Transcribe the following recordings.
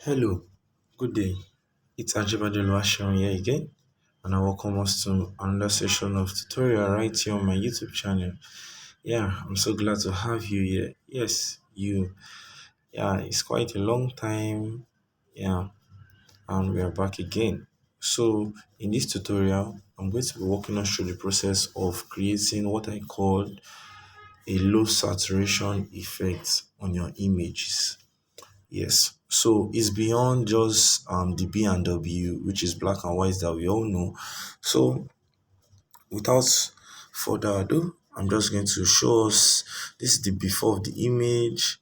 Hello, good day. It's AjiseGraphik here again, and I welcome us to another session of tutorial right here on my YouTube channel. Yeah, I'm so glad to have you here. Yes, you. Yeah, it's quite a long time. Yeah, and we are back again. So, in this tutorial, I'm going to be walking us through the process of creating what I call a low saturation effect on your images. Yes. So it's beyond just the B and W, which is black and white that we all know. So without further ado, I'm just going to show us this is the before of the image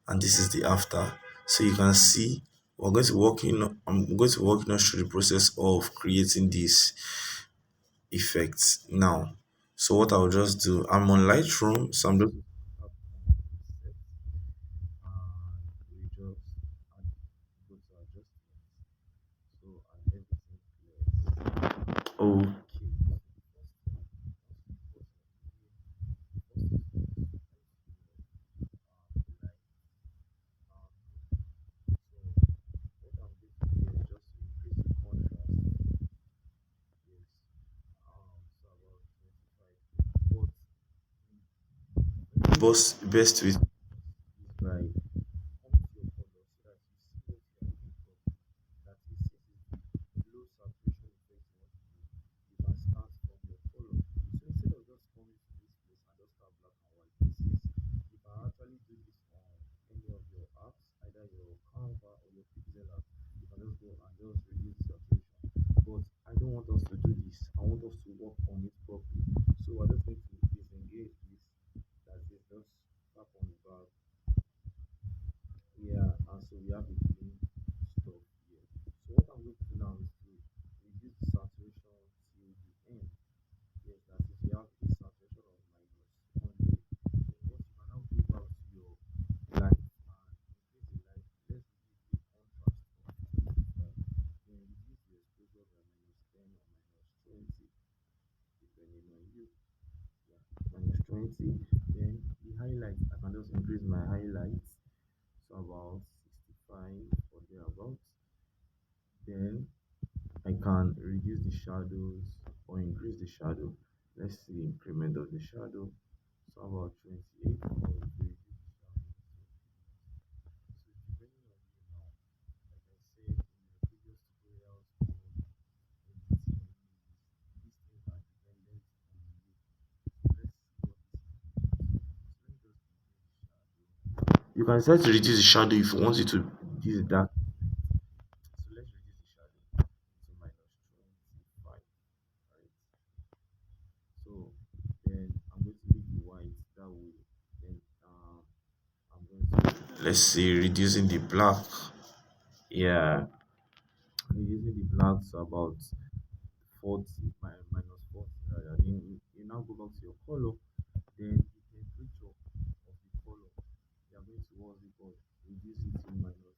and this is the after. So you can see I'm going to walk us through the process of creating this effect now. So what I'll just do, I'm on Lightroom, so I'm just we just go to adjustments. So and everything clear. Okay. Best with by low saturation effect you can start from your color. So instead of just coming to this place and just start black and white, you can actually do this on any of your apps, either your Canva or your Pixellab. You can just go and just reduce the saturation. But I don't want us to do this. I want us to work on it properly. So we're just going to disengage this. That is just tap on the bar. Yeah, and so we have a clean stuff here. So what I'm going to do now is to reduce the saturation till the end. Yes, that is, you have a saturation of -100. Then what you can now go back to your light and increase the light. Let's give the contrast of 55. Then reduce the exposure by -10 or -20, depending on you. Yeah, -20. Then the highlights, I can just increase my highlights to about 65 or thereabouts. Then I can reduce the shadows or increase the shadow. Let's see increment of the shadow. So about 28 or if we reduce the shadow. So depending on you now, like I said in my previous tutorials on editing images, these things are dependent on you. So let's see what this is. So let me just reduce the shadow. You can start to reduce the shadow if you want it to reduce that. So let's reduce the shadow to -25, right? So then I'm going to leave the white that way. Then I'm going to let's see reducing the black. Yeah, reducing the black to about 40 -40 rather. Then you now go back to your color. Then the temperature of the color, you are going to what's it called? Reduce it to -32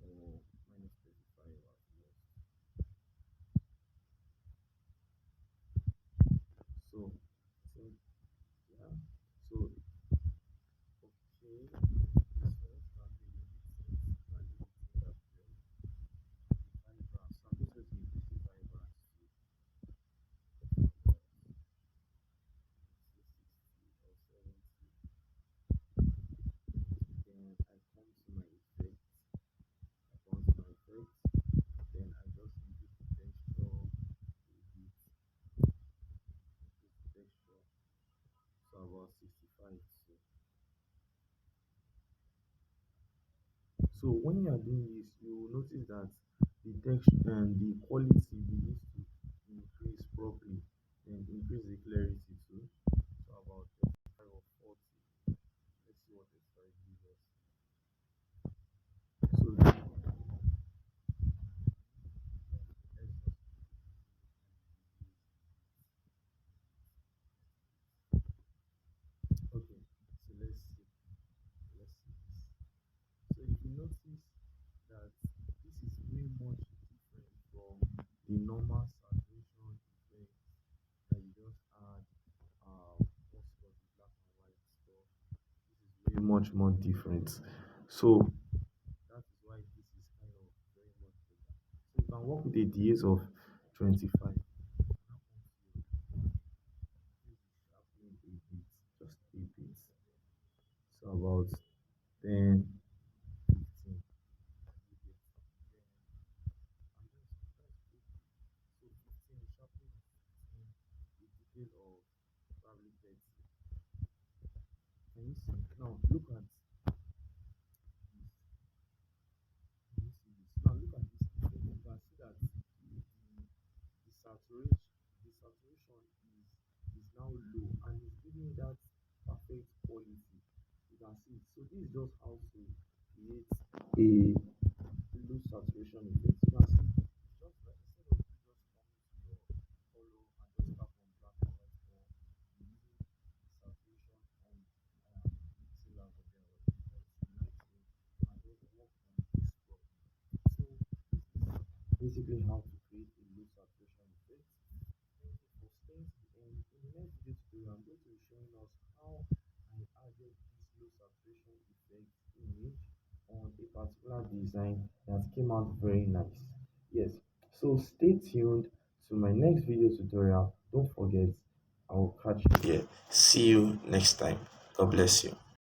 or -35 at most. So I think yeah. So okay. So let's start the limiting that vibrance. So I'm just going to increase the vibrance to about 60 or 70. Then I come to my effect. I come to my effect. Then I just increase the texture a bit. Increase the texture to about 65 too. So when you are doing this, you will notice that the texture and the quality begins to increase properly and increase the clarity too. So about 35 or 40. Let's see what 35 gives us. So let's just okay. So let's see. Let's see this. So if you notice that this is way much different from the normal saturation effect that you just add what's called the black and white stuff. This is way much more different. So that is why this is kind of very much better. So you can work with a DAs of 25. Now sharpening a bit, just a bit. So about 10, 15. You get. And that's good. So 15, sharpening of 15, a detail of probably 30. Can you see? Now look at this. Can you see this? Now look at this. You can see that the saturation is now low and it's giving you that perfect quality. You can see it. So this is just how to create a low saturation effect. You can see just like instead of you just coming to your color and just tap on black and white or using saturation on Pixellab or there or you come to Lightroom and just work on this problem. So this is basically how to create a low saturation effect. Thank you for staying to the end. In the next video tutorial, I'm going to be showing us how I added this low saturation effect image on a particular design that came out very nice. Yes, so stay tuned to my next video tutorial. Don't forget, I will catch you here. See you next time. God bless you.